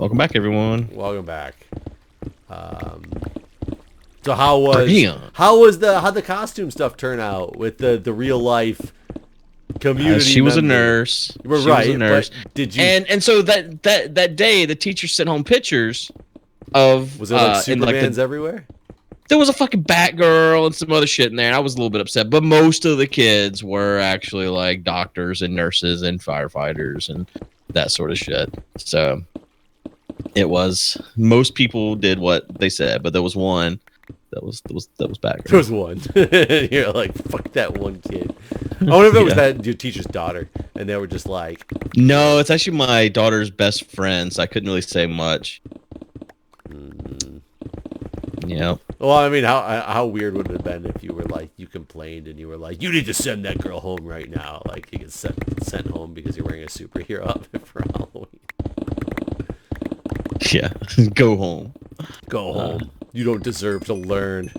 Welcome back, everyone. Welcome back. So how'd the costume stuff turn out with the real life community? She was a nurse. You were she right. was a nurse. But did you? And so that day, the teacher sent home pictures of Was there like Supermans everywhere? There was a fucking Batgirl and some other shit in there, and I was a little bit upset. But most of the kids were actually like doctors and nurses and firefighters and that sort of shit. So it was, most people did what they said, but there was one that was Batgirl. There was one. You're like, fuck that one kid. I wonder if it was that your teacher's daughter, and they were just like, no, it's actually my daughter's best friend, so I couldn't really say much. Yeah. Well, I mean, how weird would it have been if you were like, you complained and you were like, you need to send that girl home right now. Like, you get sent home because you're wearing a superhero outfit for Halloween. Yeah. Go home. Go home. You don't deserve to learn.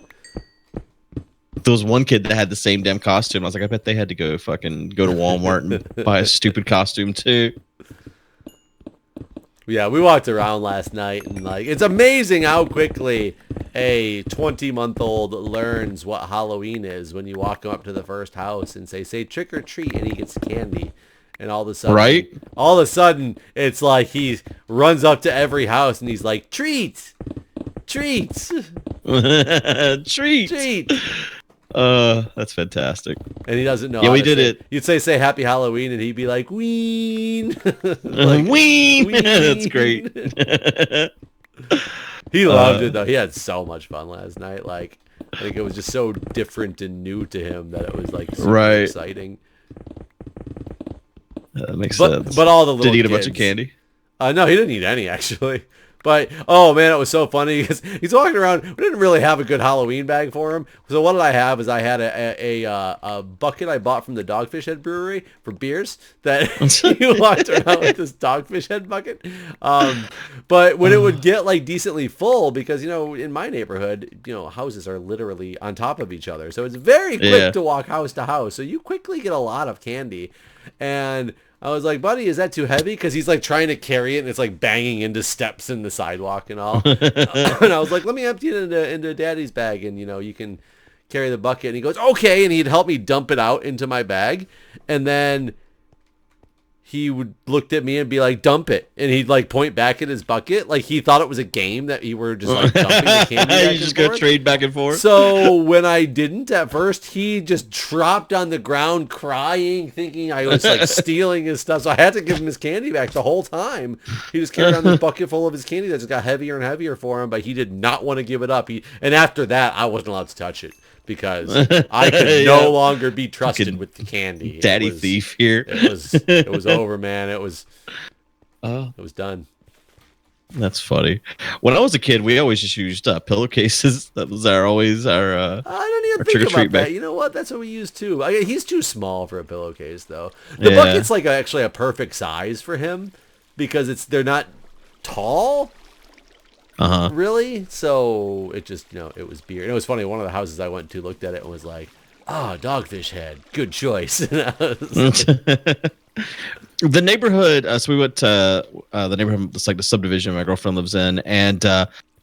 There was one kid that had the same damn costume. I was like, I bet they had to go to Walmart and buy a stupid costume too. Yeah, we walked around last night, and like, it's amazing how quickly a 20-month-old learns what Halloween is when you walk him up to the first house and say trick or treat, and he gets candy. And all of a sudden, it's like he runs up to every house and he's like, treat. Treat. That's fantastic. And he doesn't know. Yeah, we did it. You'd say Happy Halloween, and he'd be like, ween. Like, ween. That's great. He loved it though. He had so much fun last night. Like, I think it was just so different and new to him that it was like super exciting. That makes sense. But all the little did he eat kids, a bunch of candy? No, he didn't eat any actually. But, oh man, it was so funny because he's walking around. We didn't really have a good Halloween bag for him. So what did I have is I had a bucket I bought from the Dogfish Head Brewery for beers that he walked around with this Dogfish Head bucket. But when it would get like decently full, because, you know, in my neighborhood, you know, houses are literally on top of each other. So it's very quick to walk house to house. So you quickly get a lot of candy. And I was like, buddy, is that too heavy? Because he's like trying to carry it and it's like banging into steps in the sidewalk and all. And I was like, let me empty it into daddy's bag and, you know, you can carry the bucket. And he goes, okay. And he'd help me dump it out into my bag. And then he would looked at me and be like, dump it. And he'd like point back at his bucket. Like he thought it was a game that you were just like dumping the candy. You just go trade back and forth. So when I didn't at first, he just dropped on the ground crying, thinking I was like stealing his stuff. So I had to give him his candy back the whole time. He just carried on this bucket full of his candy that just got heavier and heavier for him, but he did not want to give it up. And after that, I wasn't allowed to touch it because I could no longer be trusted with the candy. Daddy thief here. It was over, man. It was done. That's funny. When I was a kid, we always just used pillowcases. That was always our I don't even think about that. You know what? That's what we used too. He's too small for a pillowcase, though. The bucket's like actually a perfect size for him because they're not tall. Really? So it just, you know, it was beer. And it was funny. One of the houses I went to looked at it and was like, Dogfish Head. Good choice. The neighborhood, so we went to the neighborhood, it's like the subdivision my girlfriend lives in, and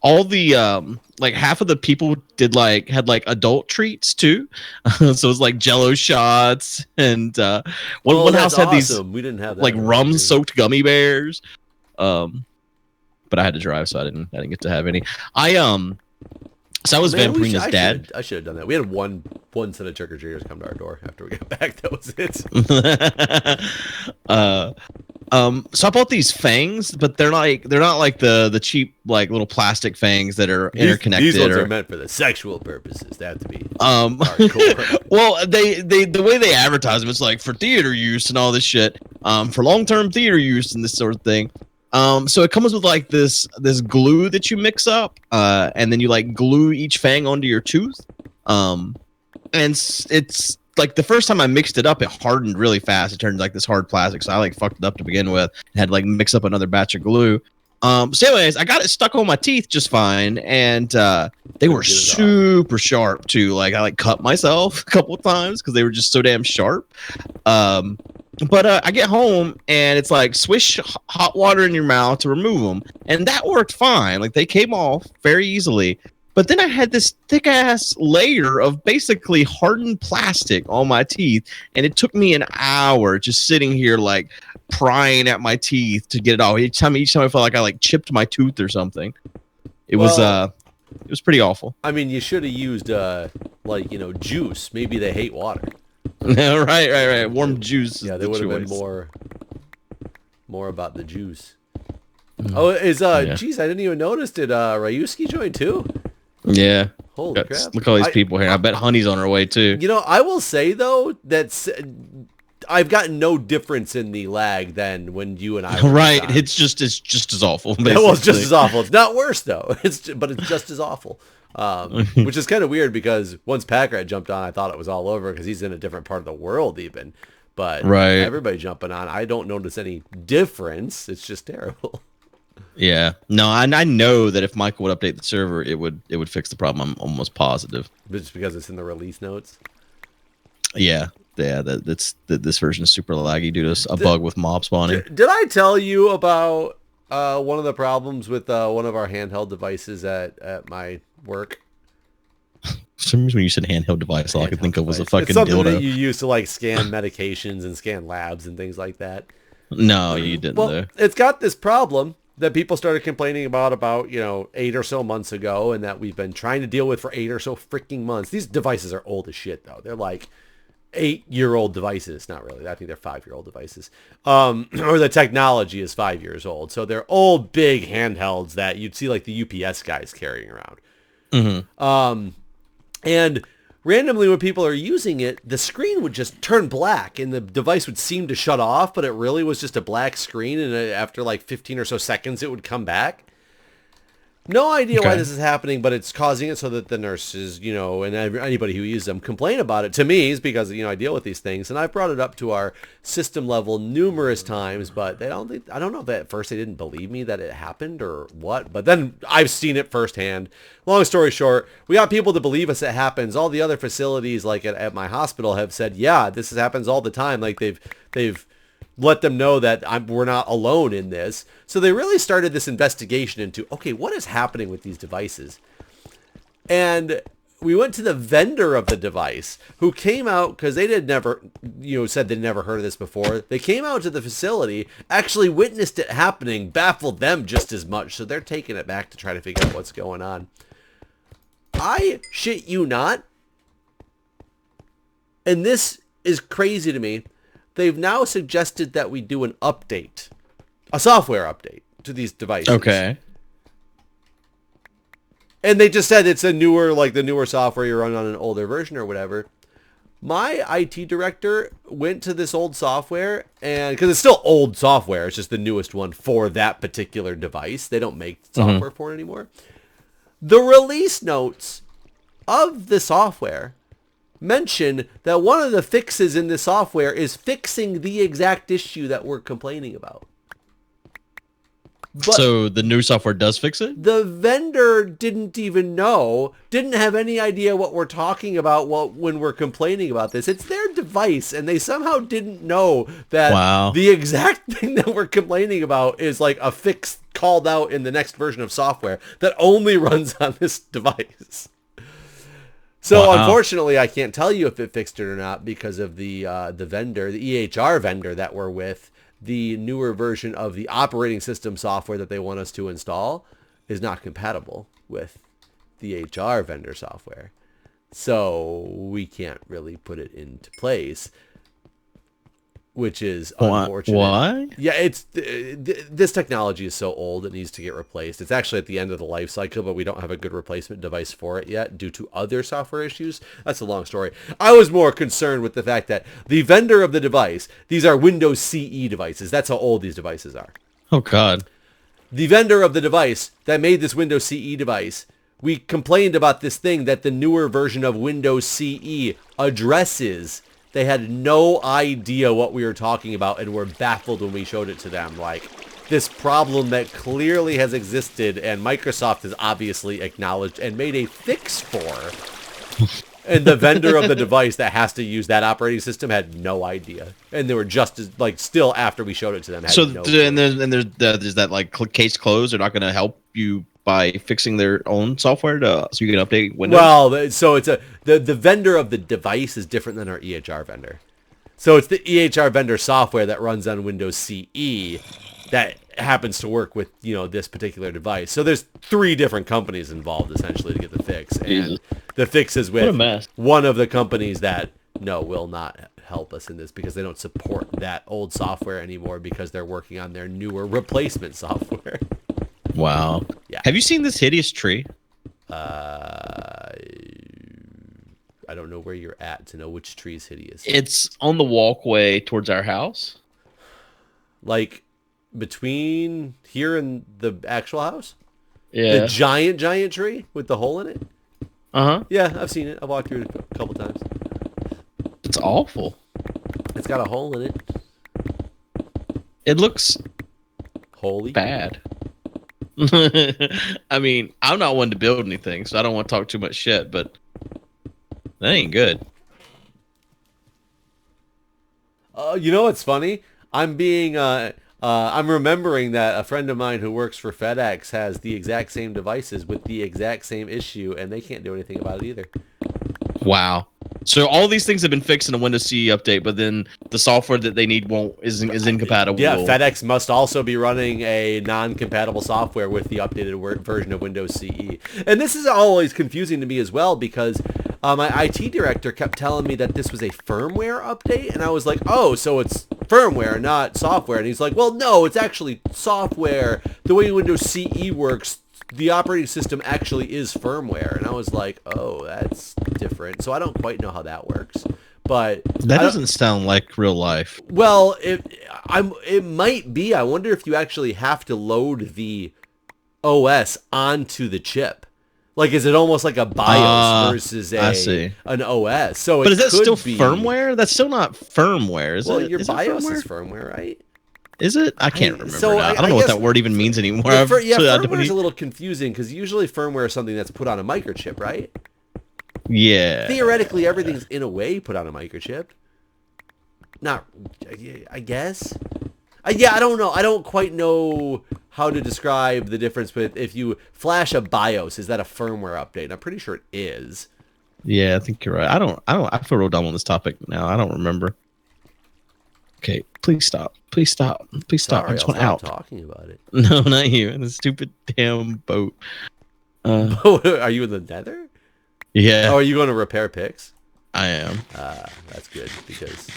all the like half of the people had adult treats too. So it was like Jello shots, and one house had these we didn't have that like rum soaked gummy bears. But I had to drive, so I didn't get to have any. So I was Vampirina's dad. I should have done that. We had one set of trick-or-treaters come to our door after we got back. That was it. So I bought these fangs, but they're not like the cheap like little plastic fangs that are interconnected. These ones are meant for the sexual purposes. They have to be hardcore. Well, they the way they advertise them, it's like for theater use and all this shit. For long-term theater use and this sort of thing. So it comes with like this glue that you mix up, and then you like glue each fang onto your tooth. And it's like the first time I mixed it up, it hardened really fast. It turned like this hard plastic, so I like fucked it up to begin with. And had to like mix up another batch of glue. So anyways, I got it stuck on my teeth just fine, and they were super sharp too. Like I like cut myself a couple of times because they were just so damn sharp. But I get home and it's like swish hot water in your mouth to remove them, and that worked fine. Like they came off very easily. But then I had this thick ass layer of basically hardened plastic on my teeth, and it took me an hour just sitting here like prying at my teeth to get it off. Each time I felt like I like chipped my tooth or something. It was pretty awful. I mean, you should have used like, you know, juice. Maybe they hate water. right. Warm juice. Yeah, they would have been more about the juice. Geez, I didn't even notice. Did Ryuski join too? Yeah. Holy crap! Look at all these people here. I bet Honey's on her way too. You know, I will say though that I've gotten no difference in the lag than when you and I were right. It's just as awful. Basically. Well, it's just as awful. It's not worse though. But it's just as awful. Which is kind of weird because once Packrat jumped on, I thought it was all over because he's in a different part of the world even. But everybody jumping on, I don't notice any difference. It's just terrible. Yeah. No, I know that if Michael would update the server, it would fix the problem. I'm almost positive. Just because it's in the release notes? Yeah. Yeah, this version is super laggy due to a bug with mob spawning. Did I tell you about one of the problems with one of our handheld devices at my work? For some reason when you said handheld device, all I could think of was a fucking it's something dildo. that you use to like scan medications and scan labs and things like that. No, you didn't. Well, though. It's got this problem that people started complaining about, you know, 8 or so months ago, and that we've been trying to deal with for 8 or so freaking months. These devices are old as shit, though. They're like 8-year-old devices. Not really. I think they're 5-year-old devices. Or the technology is 5 years old. So they're old, big handhelds that you'd see like the UPS guys carrying around. Mm-hmm. And randomly when people are using it, the screen would just turn black and the device would seem to shut off, but it really was just a black screen. And after like 15 or so seconds, it would come back. No idea why this is happening, but it's causing it so that the nurses, you know, and anybody who uses them complain about it. To me, is because, you know, I deal with these things, and I've brought it up to our system level numerous times, but I don't know if at first they didn't believe me that it happened or what, but then I've seen it firsthand. Long story short, we got people to believe us it happens. All the other facilities, like at my hospital, have said, yeah, this happens all the time. Like they've let them know that we're not alone in this. So they really started this investigation into, okay, what is happening with these devices? And we went to the vendor of the device who came out because they did never, you know, said they'd never heard of this before. They came out to the facility, actually witnessed it happening, baffled them just as much. So they're taking it back to try to figure out what's going on. I shit you not. And this is crazy to me. They've now suggested that we do an update, a software update to these devices. Okay. And they just said it's a newer, like the newer software you run on an older version or whatever. My IT director went to this old software, and because it's still old software, it's just the newest one for that particular device. They don't make software for it anymore. The release notes of the software mention that one of the fixes in the software is fixing the exact issue that we're complaining about. But so the new software does fix it? The vendor didn't even know, didn't have any idea what we're talking about when we're complaining about this. It's their device, and they somehow didn't know that the exact thing that we're complaining about is like a fix called out in the next version of software that only runs on this device. So unfortunately, I can't tell you if it fixed it or not because of the vendor, the EHR vendor that we're with. The newer version of the operating system software that they want us to install is not compatible with the HR vendor software. So we can't really put it into place, which is unfortunate. Why? Yeah, it's this technology is so old it needs to get replaced. It's actually at the end of the life cycle, but we don't have a good replacement device for it yet due to other software issues. That's a long story. I was more concerned with the fact that the vendor of the device, these are Windows CE devices. That's how old these devices are. Oh, God. The vendor of the device that made this Windows CE device, we complained about this thing that the newer version of Windows CE addresses. They had no idea what we were talking about and were baffled when we showed it to them. Like, this problem that clearly has existed and Microsoft has obviously acknowledged and made a fix for And the vendor of the device that has to use that operating system had no idea, and they were just as like still after we showed it to them. Had So no clue. and there's that like case closed. They're not going to help you by fixing their own software so you can update Windows. Well, so it's the vendor of the device is different than our EHR vendor. So it's the EHR vendor software that runs on Windows CE that happens to work with, this particular device. So there's 3 different companies involved essentially to get the fix. And Jesus. the fix is What a with mess. one of the companies that will not help us in this because they don't support that old software anymore because they're working on their newer replacement software. Wow. Yeah. Have you seen this hideous tree? I don't know where you're at to know which tree is hideous. It's on the walkway towards our house. Like between here and the actual house? Yeah. The giant tree with the hole in it? Uh-huh. Yeah, I've seen it. I've walked through it a couple times. It's awful. It's got a hole in it. It looks Holy. bad. I mean, I'm not one to build anything, so I don't want to talk too much shit, but that ain't good. You know what's funny? I'm remembering that a friend of mine who works for FedEx has the exact same devices with the exact same issue, and they can't do anything about it either. Wow. So all these things have been fixed in a Windows CE update, but then the software that they need is incompatible. Yeah, FedEx must also be running a non-compatible software with the updated version of Windows CE. And this is always confusing to me as well because my IT director kept telling me that this was a firmware update, and I was like, oh, so it's firmware, not software. And he's like, well, no, it's actually software. The way Windows CE works, the operating system actually is firmware. And I was like, oh, that's different. So I don't quite know how that works. But that doesn't sound like real life. Well, it might be. I wonder if you actually have to load the OS onto the chip. Like, is it almost like a BIOS versus an OS? So, but is that still be firmware? That's still not firmware, is it? Well, your is BIOS is firmware, right? Is it? I can't remember. So now. I don't know what that word even means anymore. Firmware is a little confusing because usually firmware is something that's put on a microchip, right? Yeah. Theoretically, everything's in a way put on a microchip. Not, I guess. Yeah, I don't know. I don't quite know how to describe the difference. But if you flash a BIOS, is that a firmware update? I'm pretty sure it is. Yeah, I think you're right. I feel real dumb on this topic now. I don't remember. Okay, please stop. Please stop. Please stop. Sorry, I just want I'll out. stop talking about it. No, not you. The stupid damn boat. Are you in the nether? Yeah. Oh, are you going to repair picks? I am. That's good because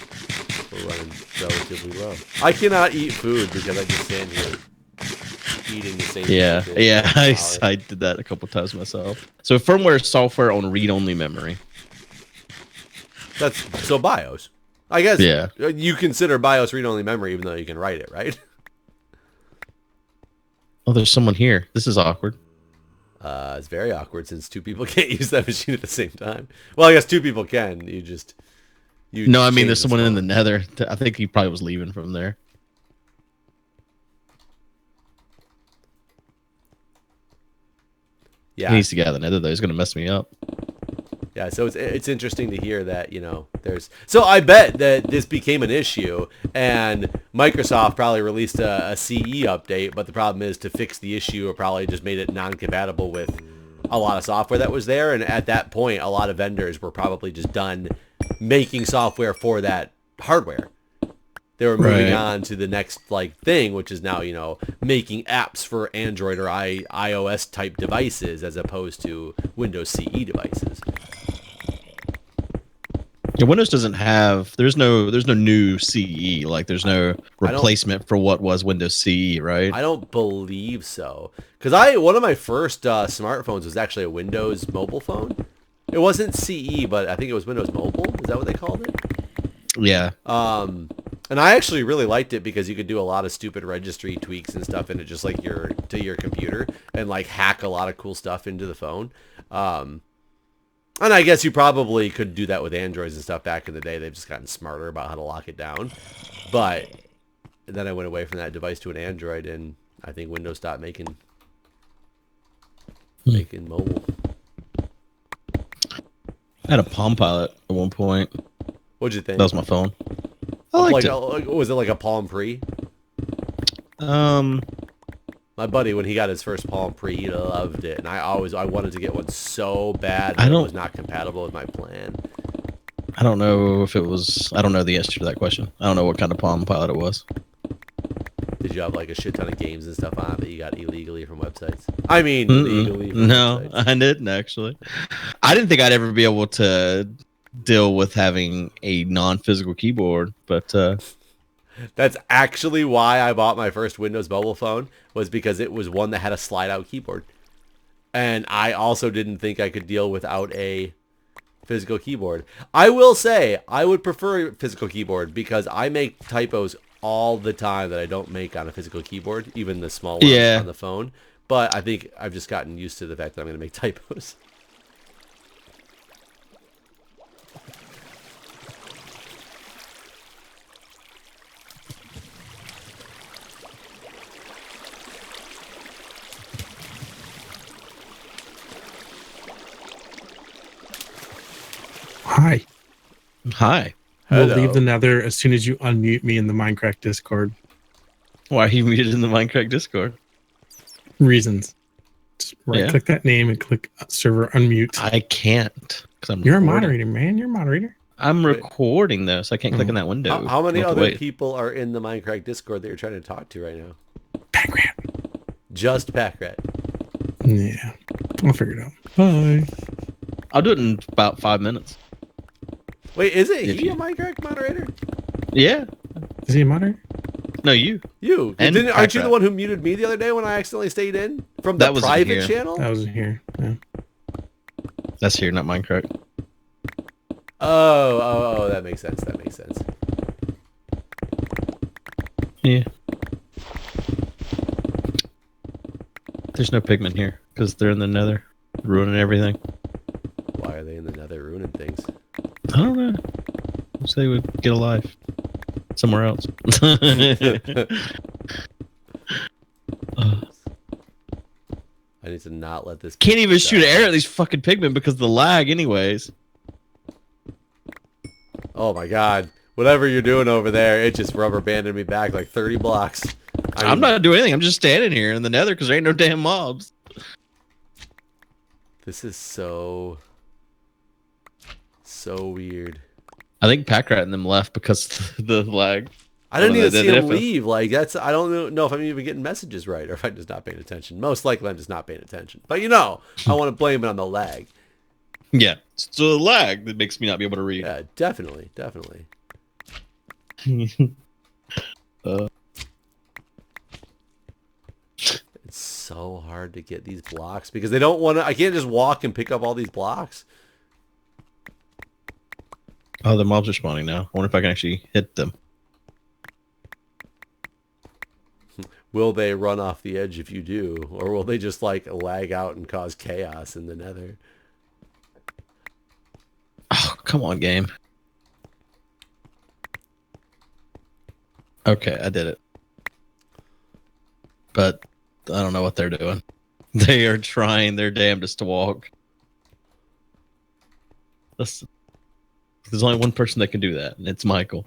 we're running relatively low. I cannot eat food because I just stand here eating the same. Yeah, yeah. Hour. I did that a couple times myself. So firmware is software on read-only memory. That's so BIOS. I guess. Yeah. You consider BIOS read-only memory even though you can write it, right? Oh, there's someone here. This is awkward. It's very awkward since 2 people can't use that machine at the same time. Well, I guess 2 people can. No, I mean there's someone in the nether. I think he probably was leaving from there. Yeah. He needs to get out of the nether though. He's gonna mess me up. Yeah, so it's interesting to hear that, there's... So I bet that this became an issue, and Microsoft probably released a CE update, but the problem is to fix the issue, it probably just made it non-compatible with a lot of software that was there, and at that point, a lot of vendors were probably just done making software for that hardware. They were moving on to the next thing, which is now, making apps for Android or iOS type devices as opposed to Windows CE devices. Yeah, Windows doesn't have. There's no new CE. There's no replacement for what was Windows CE, right? I don't believe so. Because one of my first smartphones was actually a Windows mobile phone. It wasn't CE, but I think it was Windows Mobile. Is that what they called it? Yeah. And I actually really liked it because you could do a lot of stupid registry tweaks and stuff into just to your computer and hack a lot of cool stuff into the phone. And I guess you probably could do that with Androids and stuff back in the day. They've just gotten smarter about how to lock it down. But then I went away from that device to an Android, and I think Windows stopped making mobile. I had a Palm Pilot at one point. What'd you think? That was my phone. I liked it. Was it like a Palm Pre? Um, My buddy, when he got his first Palm Pre, he loved it, and I wanted to get one so bad, but it was not compatible with my plan. I don't know if it was. I don't know the answer to that question. I don't know what kind of Palm Pilot it was. Did you have like a shit ton of games and stuff on it that you got illegally from websites? I mean, legally from no, websites. I didn't actually. I didn't think I'd ever be able to deal with having a non-physical keyboard, but that's actually why I bought my first Windows mobile phone, was because it was one that had a slide-out keyboard, and I also didn't think I could deal without a physical keyboard. I will say I would prefer a physical keyboard because I make typos all the time that I don't make on a physical keyboard, even the small ones on the phone. But I think I've just gotten used to the fact that I'm going to make typos. Hi. hi. We'll Hello. leave the nether as soon as you unmute me in the Minecraft Discord. Why are you muted in the Minecraft Discord? Reasons. Just right-click that name and click server unmute. I can't. I'm You're recording. a moderator, man. You're a moderator. I'm recording this. I can't click in that window. How many other people are in the Minecraft Discord that you're trying to talk to right now? Packrat. Just Packrat. Yeah. I'll figure it out. Bye. I'll do it in about 5 minutes. Wait, is it he a Minecraft moderator? Yeah. Is he a moderator? No, you. You. And Aren't you the Packrat. one who muted me the other day when I accidentally stayed in? From the That wasn't private here. channel? That wasn't here. Yeah. That's here, not Minecraft. Oh, that makes sense. That makes sense. Yeah. There's no pigment here because they're in the nether, ruining everything. Why are they in the nether ruining things? I don't know. Wish they would get a life somewhere else. I need to not let this... Can't even shoot an arrow at these fucking pigmen because of the lag anyways. Oh my god. Whatever you're doing over there, it just rubber banded me back like 30 blocks. I'm not doing anything. I'm just standing here in the nether because there ain't no damn mobs. This is so weird. I think Packrat and them left because of the lag. I didn't even see him they- leave. Like, that's... I don't know if I'm even getting messages right or if I'm just not paying attention. Most likely I'm just not paying attention. But you know, I want to blame it on the lag. Yeah, it's the lag that makes me not be able to read. Yeah, definitely. Definitely. It's so hard to get these blocks because they don't want to... I can't just walk and pick up all these blocks. Oh, the mobs are spawning now. I wonder if I can actually hit them. Will they run off the edge if you do? Or will they just, like, lag out and cause chaos in the nether? Oh, come on, game. Okay, I did it. But I don't know what they're doing. They are trying their damnedest to walk. There's only one person that can do that, and it's Michael.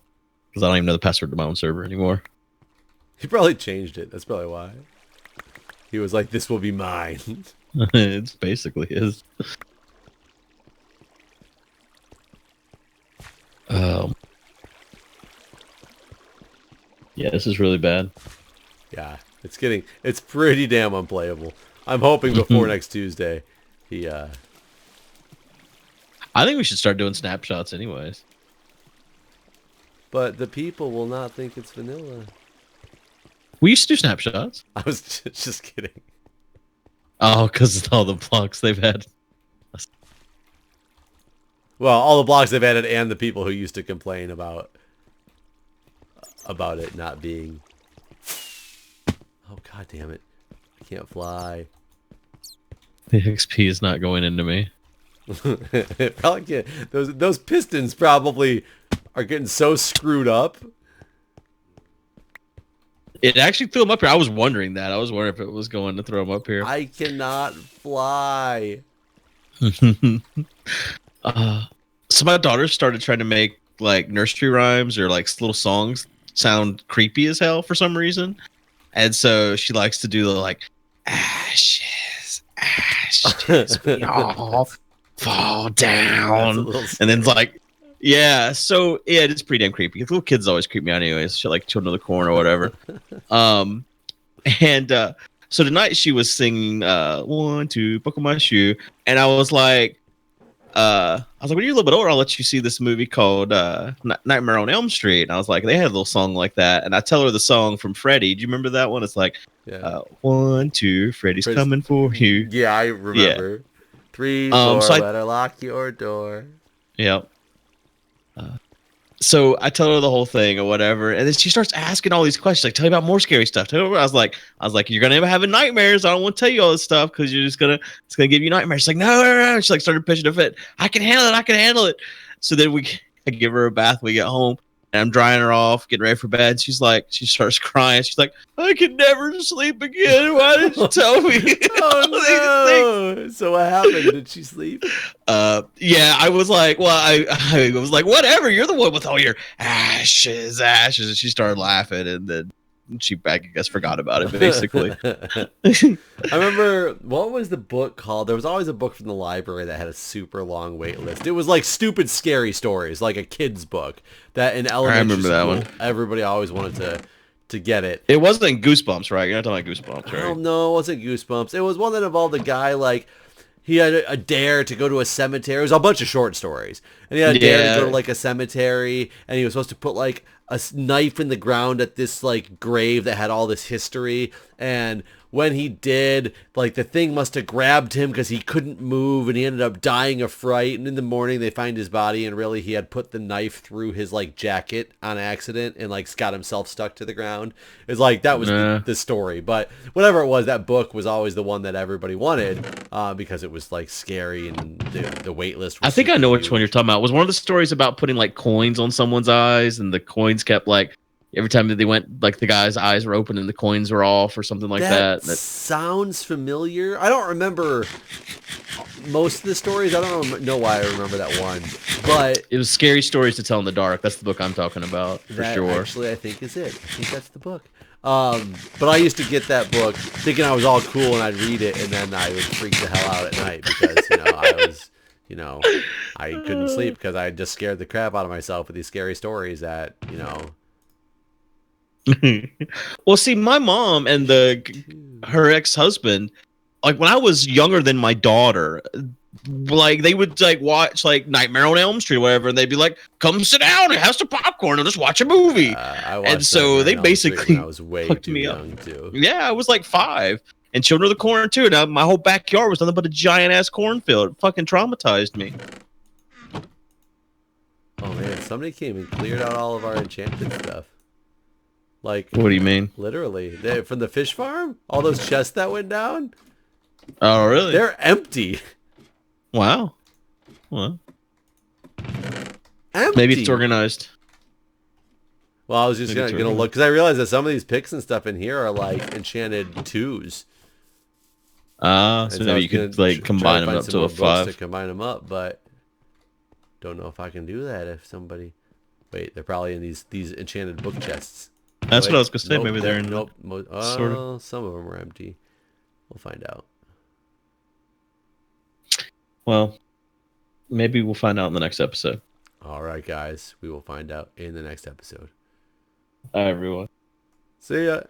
Because I don't even know the password to my own server anymore. He probably changed it. That's probably why. He was like, this will be mine. It's basically his. Yeah, this is really bad. Yeah, it's pretty damn unplayable. I'm hoping before next Tuesday, I think we should start doing snapshots anyways. But the people will not think it's vanilla. We used to do snapshots. I was just kidding. Oh, because of all the blocks they've had. Well, all the blocks they've added and the people who used to complain about it not being... Oh, god damn it. I can't fly. The XP is not going into me. It probably can't. Those pistons probably are getting so screwed up. It actually threw him up here. I was wondering that. I was wondering if it was going to throw him up here. I cannot fly. So my daughter started trying to make like nursery rhymes or like little songs sound creepy as hell for some reason. And so she likes to do the like ashes, ashes, we all fall down. And then it's like, yeah, so yeah, it's pretty damn creepy. Little kids always creep me out anyways. Shit like Children of the Corn or whatever. And so tonight she was singing 1, 2, buckle my shoe. And I was like, when you're a little bit older, I'll let you see this movie called Nightmare on Elm Street. And I was like, they had a little song like that. And I tell her the song from Freddy. Do you remember that one? It's like, 1, 2, Freddy's coming for you. Yeah, I remember. Yeah. 3, 4, so better lock your door. Yep. So I tell her the whole thing or whatever, and then she starts asking all these questions, like, "Tell me about more scary stuff." I was like, "You're gonna end up having nightmares. I don't want to tell you all this stuff because it's gonna give you nightmares." She's like, "No." She like started pitching a fit. I can handle it. So then I give her a bath. We get home, and I'm drying her off, getting ready for bed. She starts crying. She's like, "I can never sleep again. Why did you tell me?" Oh no! So what happened? Did she sleep? Yeah, I was like, well, I was like, whatever. You're the one with all your ashes. And she started laughing, and then she, I guess, forgot about it, basically. I remember, what was the book called? There was always a book from the library that had a super long wait list. It was like stupid scary stories, like a kid's book that in elementary school, that one. Everybody always wanted to get it. It wasn't Goosebumps, right? You're not talking about Goosebumps, right? Oh, no, it wasn't Goosebumps. It was one that involved a guy, like, he had a dare to go to a cemetery. It was a bunch of short stories. And he had a dare to go to, like, a cemetery, and he was supposed to put, like, a knife in the ground at this, like, grave that had all this history. And when he did, like, the thing must have grabbed him because he couldn't move, and he ended up dying of fright. And in the morning, they find his body, and really he had put the knife through his, like, jacket on accident and, like, got himself stuck to the ground. It's like, that was the story. But whatever it was, that book was always the one that everybody wanted because it was, like, scary, and the wait list was I think I know which one you're talking about. It was one of the stories about putting, like, coins on someone's eyes, and the coins kept, like, every time that they went, like, the guy's eyes were open and the coins were off or something like that. That sounds familiar. I don't remember most of the stories. I don't know why I remember that one. But it was Scary Stories to Tell in the Dark. That's the book I'm talking about, for sure. Actually, I think is it. I think that's the book. But I used to get that book thinking I was all cool and I'd read it, and then I would freak the hell out at night because, I was... I couldn't sleep because I just scared the crap out of myself with these scary stories that, Well, see, my mom and her ex-husband, like, when I was younger than my daughter, like, they would, like, watch, like, Nightmare on Elm Street or whatever, and they'd be like, "Come sit down and have some popcorn and just watch a movie." And so they basically I was way hooked too me young up. too. Yeah, I was like 5. And Children of the Corn too. Now my whole backyard was nothing but a giant ass cornfield. It fucking traumatized me. Oh man, somebody came and cleared out all of our enchanted stuff. Like, what do you mean? Literally, from the fish farm, all those chests that went down. Oh really? They're empty. Wow. Well, empty. Maybe it's organized. Well, I was just gonna look because I realized that some of these picks and stuff in here are like enchanted 2s. So maybe you could like combine them up to a 5. To combine them up, but don't know if I can do that. If somebody, wait, they're probably in these enchanted book chests. That's what I was gonna say. Nope, maybe they're in. Nope. Sort of. Some of them are empty. We'll find out. Well, maybe we'll find out in the next episode. All right, guys. We will find out in the next episode. Bye, everyone. See ya.